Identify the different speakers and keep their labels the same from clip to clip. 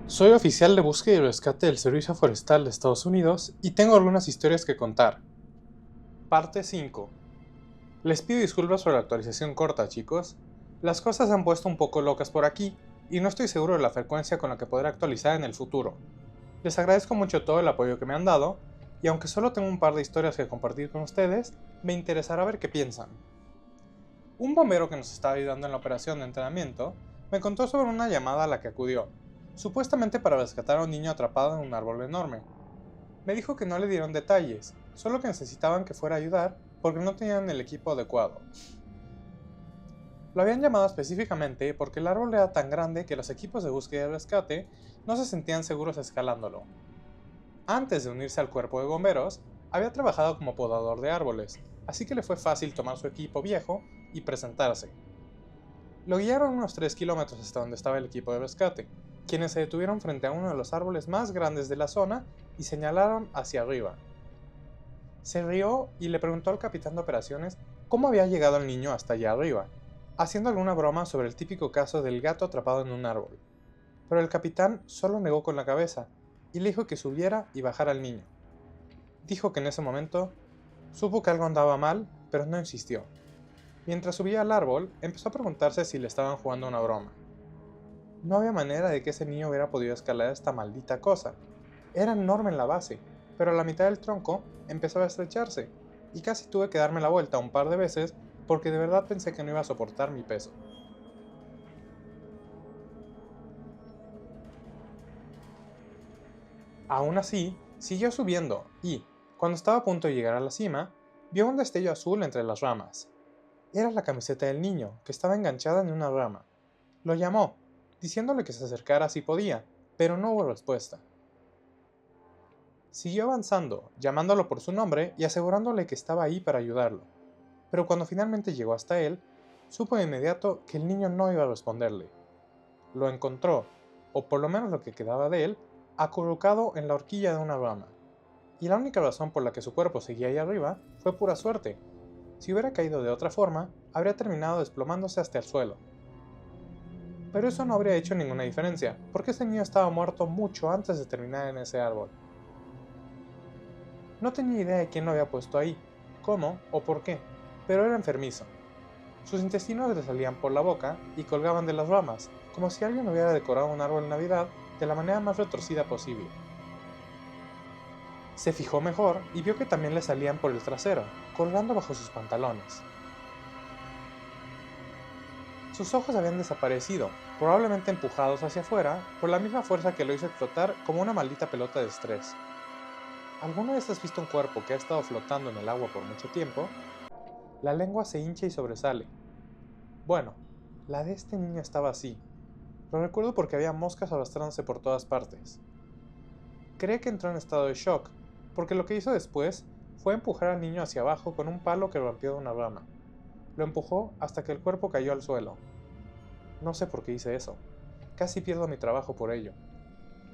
Speaker 1: Soy oficial de búsqueda y rescate del Servicio Forestal de Estados Unidos y tengo algunas historias que contar. Parte 5. Les pido disculpas por la actualización corta, chicos. Las cosas se han puesto un poco locas por aquí y no estoy seguro de la frecuencia con la que podré actualizar en el futuro. Les agradezco mucho todo el apoyo que me han dado y aunque solo tengo un par de historias que compartir con ustedes, me interesará ver qué piensan. Un bombero que nos estaba ayudando en la operación de entrenamiento me contó sobre una llamada a la que acudió, supuestamente para rescatar a un niño atrapado en un árbol enorme. Me dijo que no le dieron detalles, solo que necesitaban que fuera a ayudar porque no tenían el equipo adecuado. Lo habían llamado específicamente porque el árbol era tan grande que los equipos de búsqueda y rescate no se sentían seguros escalándolo. Antes de unirse al cuerpo de bomberos, había trabajado como podador de árboles, así que le fue fácil tomar su equipo viejo y presentarse. Lo guiaron unos 3 kilómetros hasta donde estaba el equipo de rescate, quienes se detuvieron frente a uno de los árboles más grandes de la zona y señalaron hacia arriba. Se rió y le preguntó al capitán de operaciones cómo había llegado el niño hasta allá arriba, haciendo alguna broma sobre el típico caso del gato atrapado en un árbol. Pero el capitán solo negó con la cabeza y le dijo que subiera y bajara al niño. Dijo que en ese momento supo que algo andaba mal, pero no insistió. Mientras subía al árbol, empezó a preguntarse si le estaban jugando una broma. No había manera de que ese niño hubiera podido escalar esta maldita cosa. Era enorme en la base, pero a la mitad del tronco empezó a estrecharse, y casi tuve que darme la vuelta un par de veces porque de verdad pensé que no iba a soportar mi peso. Aún así, siguió subiendo y, cuando estaba a punto de llegar a la cima, vio un destello azul entre las ramas. Era la camiseta del niño, que estaba enganchada en una rama. Lo llamó, diciéndole que se acercara si podía, pero no hubo respuesta. Siguió avanzando, llamándolo por su nombre y asegurándole que estaba ahí para ayudarlo. Pero cuando finalmente llegó hasta él, supo de inmediato que el niño no iba a responderle. Lo encontró, o por lo menos lo que quedaba de él, acurrucado en la horquilla de una rama. Y la única razón por la que su cuerpo seguía ahí arriba fue pura suerte. Si hubiera caído de otra forma, habría terminado desplomándose hasta el suelo. Pero eso no habría hecho ninguna diferencia, porque ese niño estaba muerto mucho antes de terminar en ese árbol. No tenía idea de quién lo había puesto ahí, cómo o por qué, pero era enfermizo. Sus intestinos le salían por la boca y colgaban de las ramas, como si alguien hubiera decorado un árbol de Navidad de la manera más retorcida posible. Se fijó mejor y vio que también le salían por el trasero, colgando bajo sus pantalones. Sus ojos habían desaparecido, probablemente empujados hacia afuera por la misma fuerza que lo hizo explotar como una maldita pelota de estrés. ¿Alguna vez has visto un cuerpo que ha estado flotando en el agua por mucho tiempo? La lengua se hincha y sobresale. Bueno, la de este niño estaba así. Lo recuerdo porque había moscas arrastrándose por todas partes. Cree que entró en estado de shock, porque lo que hizo después fue empujar al niño hacia abajo con un palo que rompió de una rama. Lo empujó hasta que el cuerpo cayó al suelo. No sé por qué hice eso. Casi pierdo mi trabajo por ello.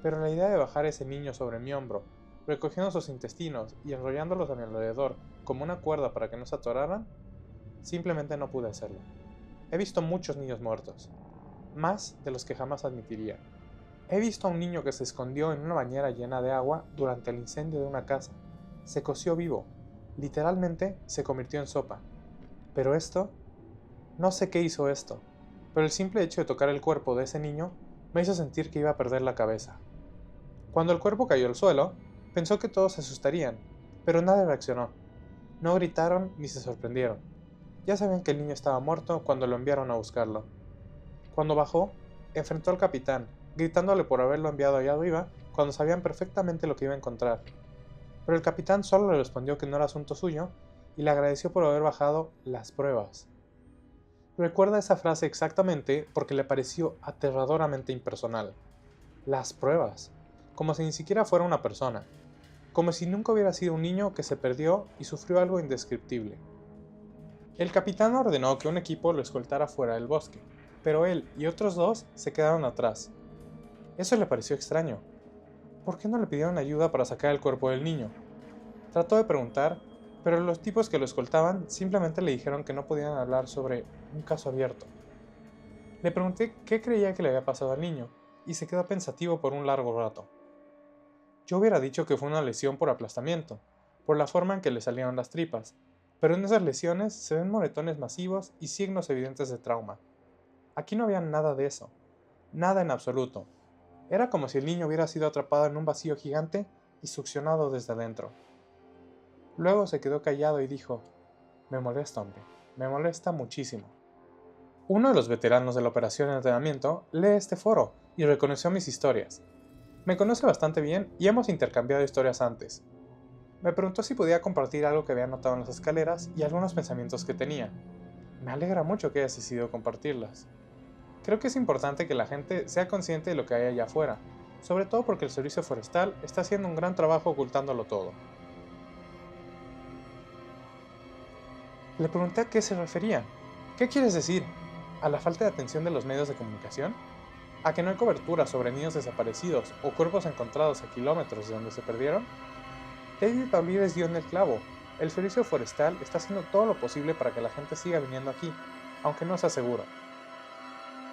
Speaker 1: Pero la idea de bajar a ese niño sobre mi hombro, recogiendo sus intestinos y enrollándolos a mi alrededor como una cuerda para que no se atoraran, simplemente no pude hacerlo. He visto muchos niños muertos, más de los que jamás admitiría. He visto a un niño que se escondió en una bañera llena de agua durante el incendio de una casa. Se coció vivo, literalmente se convirtió en sopa. Pero esto, no sé qué hizo esto, pero el simple hecho de tocar el cuerpo de ese niño me hizo sentir que iba a perder la cabeza. Cuando el cuerpo cayó al suelo, pensó que todos se asustarían, pero nadie reaccionó. No gritaron ni se sorprendieron. Ya sabían que el niño estaba muerto cuando lo enviaron a buscarlo. Cuando bajó, enfrentó al capitán, gritándole por haberlo enviado allá arriba cuando sabían perfectamente lo que iba a encontrar. Pero el capitán solo le respondió que no era asunto suyo y le agradeció por haber bajado las pruebas. Recuerda esa frase exactamente porque le pareció aterradoramente impersonal. Las pruebas. Como si ni siquiera fuera una persona. Como si nunca hubiera sido un niño que se perdió y sufrió algo indescriptible. El capitán ordenó que un equipo lo escoltara fuera del bosque, pero él y otros dos se quedaron atrás. Eso le pareció extraño. ¿Por qué no le pidieron ayuda para sacar el cuerpo del niño? Trató de preguntar, pero los tipos que lo escoltaban simplemente le dijeron que no podían hablar sobre un caso abierto. Le pregunté qué creía que le había pasado al niño, y se quedó pensativo por un largo rato. Yo hubiera dicho que fue una lesión por aplastamiento, por la forma en que le salieron las tripas, pero en esas lesiones se ven moretones masivos y signos evidentes de trauma. Aquí no había nada de eso, nada en absoluto. Era como si el niño hubiera sido atrapado en un vacío gigante y succionado desde dentro. Luego se quedó callado y dijo: me molesta, hombre, me molesta muchísimo. Uno de los veteranos de la operación de entrenamiento lee este foro y reconoció mis historias. Me conoce bastante bien y hemos intercambiado historias antes. Me preguntó si podía compartir algo que había notado en las escaleras y algunos pensamientos que tenía. Me alegra mucho que hayas decidido compartirlas. Creo que es importante que la gente sea consciente de lo que hay allá afuera, sobre todo porque el servicio forestal está haciendo un gran trabajo ocultándolo todo. Le pregunté a qué se refería. ¿Qué quieres decir? ¿A la falta de atención de los medios de comunicación? ¿A que no hay cobertura sobre niños desaparecidos o cuerpos encontrados a kilómetros de donde se perdieron? David Paulides dio en el clavo. El servicio forestal está haciendo todo lo posible para que la gente siga viniendo aquí, aunque no sea seguro.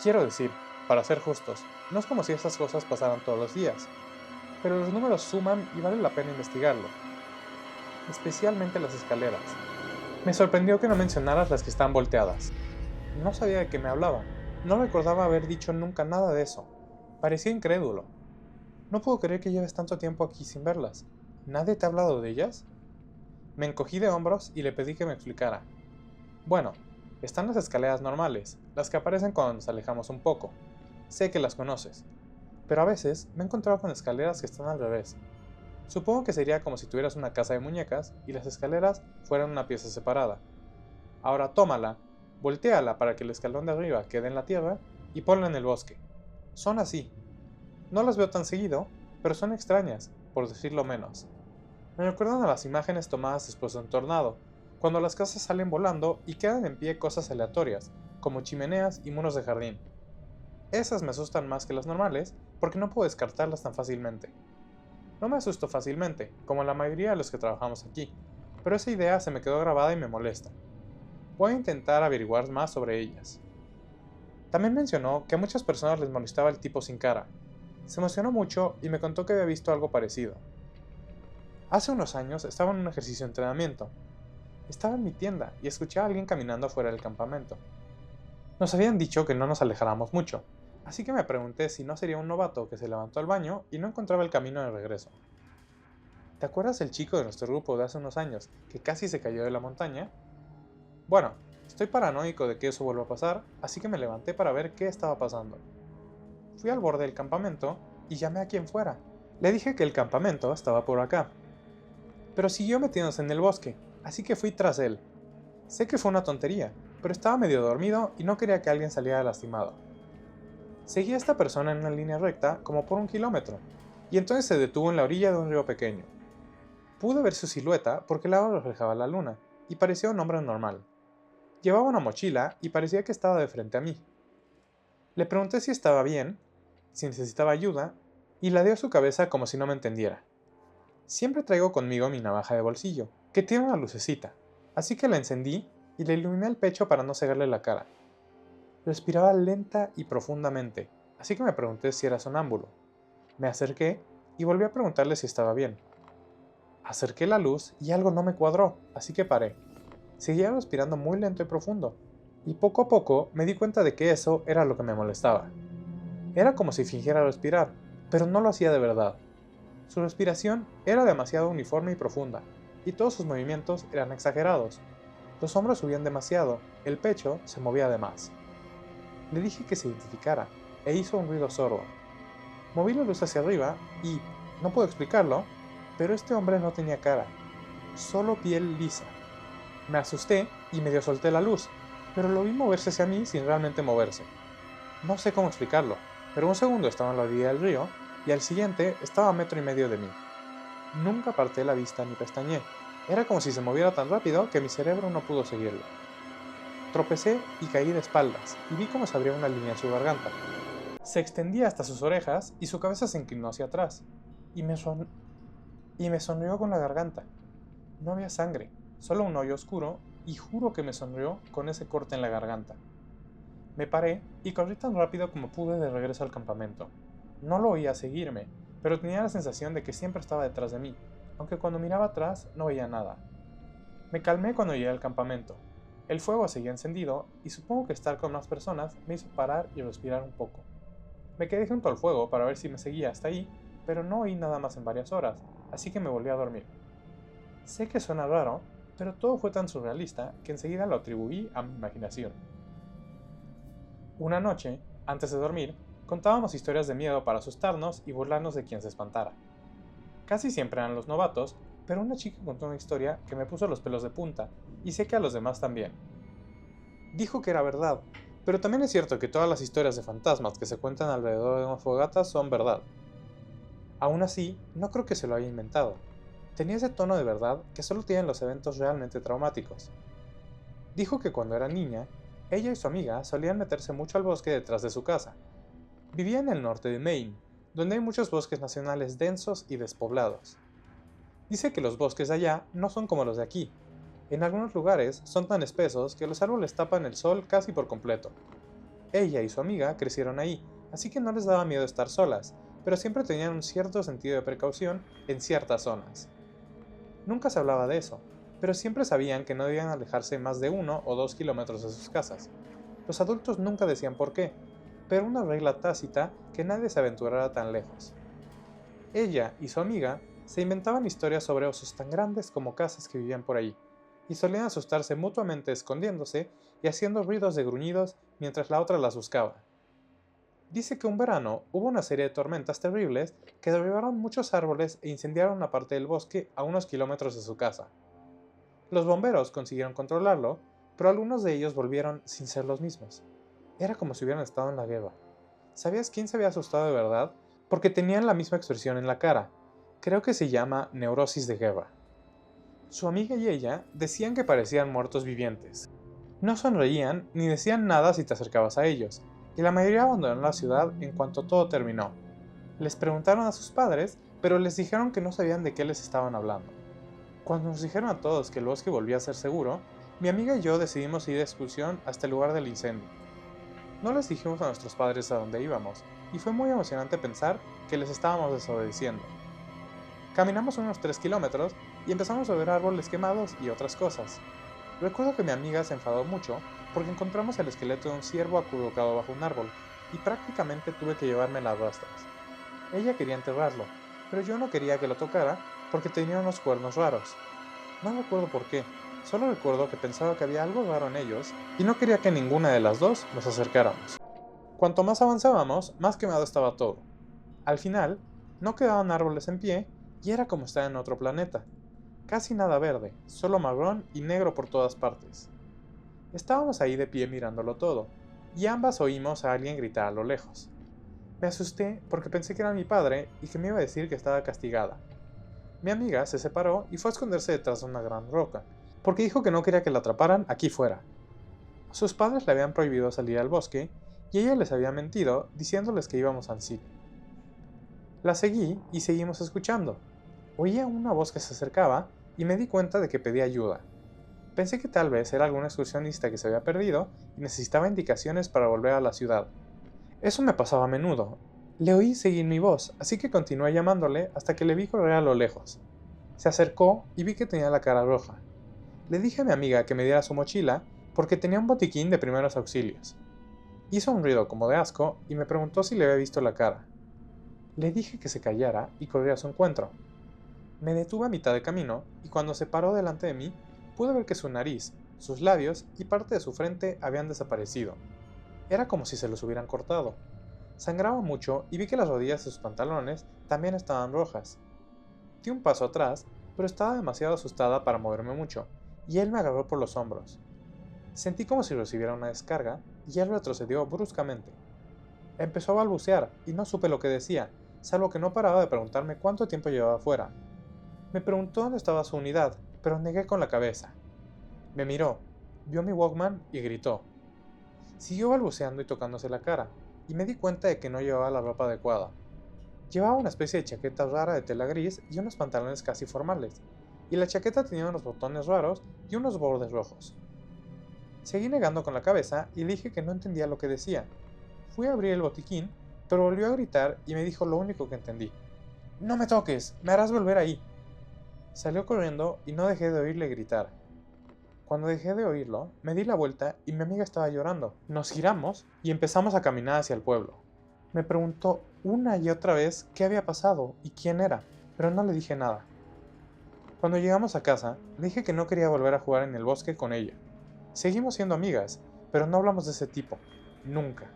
Speaker 1: Quiero decir, para ser justos, no es como si estas cosas pasaran todos los días, pero los números suman y vale la pena investigarlo, especialmente las escaleras. Me sorprendió que no mencionaras las que están volteadas. No sabía de qué me hablaba. No recordaba haber dicho nunca nada de eso. Parecía incrédulo. No puedo creer que lleves tanto tiempo aquí sin verlas. ¿Nadie te ha hablado de ellas? Me encogí de hombros y le pedí que me explicara. Bueno, están las escaleras normales, las que aparecen cuando nos alejamos un poco. Sé que las conoces. Pero a veces me he encontrado con escaleras que están al revés. Supongo que sería como si tuvieras una casa de muñecas y las escaleras fueran una pieza separada. Ahora tómala, voltéala para que el escalón de arriba quede en la tierra y ponla en el bosque. Son así. No las veo tan seguido, pero son extrañas, por decirlo menos. Me recuerdan a las imágenes tomadas después de un tornado, cuando las casas salen volando y quedan en pie cosas aleatorias, como chimeneas y muros de jardín. Esas me asustan más que las normales, porque no puedo descartarlas tan fácilmente. No me asusto fácilmente, como la mayoría de los que trabajamos aquí, pero esa idea se me quedó grabada y me molesta. Voy a intentar averiguar más sobre ellas. También mencionó que a muchas personas les molestaba el tipo sin cara. Se emocionó mucho y me contó que había visto algo parecido. Hace unos años estaba en un ejercicio de entrenamiento. Estaba en mi tienda y escuché a alguien caminando afuera del campamento. Nos habían dicho que no nos alejáramos mucho, así que me pregunté si no sería un novato que se levantó al baño y no encontraba el camino de regreso. ¿Te acuerdas del chico de nuestro grupo de hace unos años que casi se cayó de la montaña? Bueno, estoy paranoico de que eso vuelva a pasar, así que me levanté para ver qué estaba pasando. Fui al borde del campamento y llamé a quien fuera. Le dije que el campamento estaba por acá, pero siguió metiéndose en el bosque, así que fui tras él. Sé que fue una tontería, pero estaba medio dormido y no quería que alguien saliera lastimado. Seguí a esta persona en una línea recta como por 1 kilómetro, y entonces se detuvo en la orilla de un río pequeño. Pude ver su silueta porque el agua reflejaba la luna, y parecía un hombre normal. Llevaba una mochila y parecía que estaba de frente a mí. Le pregunté si estaba bien, si necesitaba ayuda, y ladeó su cabeza como si no me entendiera. Siempre traigo conmigo mi navaja de bolsillo, que tiene una lucecita, así que la encendí y le iluminé el pecho para no cegarle la cara. Respiraba lenta y profundamente, así que me pregunté si era sonámbulo. Me acerqué y volví a preguntarle si estaba bien. Acerqué la luz y algo no me cuadró, así que paré. Seguía respirando muy lento y profundo, y poco a poco me di cuenta de que eso era lo que me molestaba. Era como si fingiera respirar, pero no lo hacía de verdad. Su respiración era demasiado uniforme y profunda, y todos sus movimientos eran exagerados. Los hombros subían demasiado, el pecho se movía de más. Le dije que se identificara, e hizo un ruido sordo. Moví la luz hacia arriba y, no puedo explicarlo, pero este hombre no tenía cara, solo piel lisa. Me asusté y medio solté la luz, pero lo vi moverse hacia mí sin realmente moverse. No sé cómo explicarlo, pero un segundo estaba en la orilla del río y al siguiente estaba a 1,5 metros de mí. Nunca aparté la vista ni pestañeé. Era como si se moviera tan rápido que mi cerebro no pudo seguirlo. Tropecé y caí de espaldas y vi cómo se abría una línea en su garganta. Se extendía hasta sus orejas y su cabeza se inclinó hacia atrás. Y me sonrió con la garganta. No había sangre, solo un hoyo oscuro, y juro que me sonrió con ese corte en la garganta. Me paré y corrí tan rápido como pude de regreso al campamento. No lo oía seguirme, pero tenía la sensación de que siempre estaba detrás de mí, aunque cuando miraba atrás no veía nada. Me calmé cuando llegué al campamento. El fuego seguía encendido y supongo que estar con más personas me hizo parar y respirar un poco. Me quedé junto al fuego para ver si me seguía hasta ahí, pero no oí nada más en varias horas, así que me volví a dormir. Sé que suena raro, pero todo fue tan surrealista que enseguida lo atribuí a mi imaginación. Una noche, antes de dormir, contábamos historias de miedo para asustarnos y burlarnos de quien se espantara. Casi siempre eran los novatos, pero una chica contó una historia que me puso los pelos de punta, y sé que a los demás también. Dijo que era verdad, pero también es cierto que todas las historias de fantasmas que se cuentan alrededor de una fogata son verdad. Aún así, no creo que se lo haya inventado. Tenía ese tono de verdad que solo tienen los eventos realmente traumáticos. Dijo que cuando era niña, ella y su amiga solían meterse mucho al bosque detrás de su casa. Vivía en el norte de Maine, donde hay muchos bosques nacionales densos y despoblados. Dice que los bosques de allá no son como los de aquí. En algunos lugares son tan espesos que los árboles tapan el sol casi por completo. Ella y su amiga crecieron ahí, así que no les daba miedo estar solas, pero siempre tenían un cierto sentido de precaución en ciertas zonas. Nunca se hablaba de eso, pero siempre sabían que no debían alejarse más de 1 o 2 kilómetros de sus casas. Los adultos nunca decían por qué, pero una regla tácita que nadie se aventurara tan lejos. Ella y su amiga se inventaban historias sobre osos tan grandes como casas que vivían por ahí, y solían asustarse mutuamente escondiéndose y haciendo ruidos de gruñidos mientras la otra las buscaba. Dice que un verano hubo una serie de tormentas terribles que derribaron muchos árboles e incendiaron una parte del bosque a unos kilómetros de su casa. Los bomberos consiguieron controlarlo, pero algunos de ellos volvieron sin ser los mismos. Era como si hubieran estado en la guerra. ¿Sabías quién se había asustado de verdad? Porque tenían la misma expresión en la cara. Creo que se llama neurosis de guerra. Su amiga y ella decían que parecían muertos vivientes. No sonreían ni decían nada si te acercabas a ellos, y la mayoría abandonaron la ciudad en cuanto todo terminó. Les preguntaron a sus padres, pero les dijeron que no sabían de qué les estaban hablando. Cuando nos dijeron a todos que el bosque volvía a ser seguro, mi amiga y yo decidimos ir de excursión hasta el lugar del incendio. No les dijimos a nuestros padres a dónde íbamos, y fue muy emocionante pensar que les estábamos desobedeciendo. Caminamos unos 3 kilómetros y empezamos a ver árboles quemados y otras cosas. Recuerdo que mi amiga se enfadó mucho porque encontramos el esqueleto de un ciervo acurrucado bajo un árbol, y prácticamente tuve que llevarme las rastras. Ella quería enterrarlo, pero yo no quería que lo tocara porque tenía unos cuernos raros. No recuerdo por qué, solo recuerdo que pensaba que había algo raro en ellos y no quería que ninguna de las dos nos acercáramos. Cuanto más avanzábamos, más quemado estaba todo. Al final, no quedaban árboles en pie y era como estar en otro planeta. Casi nada verde, solo marrón y negro por todas partes. Estábamos ahí de pie mirándolo todo, y ambas oímos a alguien gritar a lo lejos. Me asusté porque pensé que era mi padre y que me iba a decir que estaba castigada. Mi amiga se separó y fue a esconderse detrás de una gran roca, porque dijo que no quería que la atraparan aquí fuera. Sus padres le habían prohibido salir al bosque y ella les había mentido diciéndoles que íbamos al cine. La seguí y seguimos escuchando. Oía una voz que se acercaba y me di cuenta de que pedía ayuda. Pensé que tal vez era algún excursionista que se había perdido y necesitaba indicaciones para volver a la ciudad. Eso me pasaba a menudo. Le oí seguir mi voz, así que continué llamándole hasta que le vi correr a lo lejos. Se acercó y vi que tenía la cara roja. Le dije a mi amiga que me diera su mochila porque tenía un botiquín de primeros auxilios. Hizo un ruido como de asco y me preguntó si le había visto la cara. Le dije que se callara y corría a su encuentro. Me detuve a mitad de camino y cuando se paró delante de mí, pude ver que su nariz, sus labios y parte de su frente habían desaparecido. Era como si se los hubieran cortado. Sangraba mucho y vi que las rodillas de sus pantalones también estaban rojas. Di un paso atrás, pero estaba demasiado asustada para moverme mucho, y él me agarró por los hombros. Sentí como si recibiera una descarga, y él retrocedió bruscamente. Empezó a balbucear, y no supe lo que decía, salvo que no paraba de preguntarme cuánto tiempo llevaba fuera. Me preguntó dónde estaba su unidad, pero negué con la cabeza. Me miró, vio mi Walkman y gritó. Siguió balbuceando y tocándose la cara, y me di cuenta de que no llevaba la ropa adecuada. Llevaba una especie de chaqueta rara de tela gris y unos pantalones casi formales, y la chaqueta tenía unos botones raros y unos bordes rojos. Seguí negando con la cabeza y le dije que no entendía lo que decía. Fui a abrir el botiquín, pero volvió a gritar y me dijo lo único que entendí. «No me toques, me harás volver ahí». Salió corriendo y no dejé de oírle gritar. Cuando dejé de oírlo, me di la vuelta y mi amiga estaba llorando. Nos giramos y empezamos a caminar hacia el pueblo. Me preguntó una y otra vez qué había pasado y quién era, pero no le dije nada. Cuando llegamos a casa, le dije que no quería volver a jugar en el bosque con ella. Seguimos siendo amigas, pero no hablamos de ese tipo. Nunca.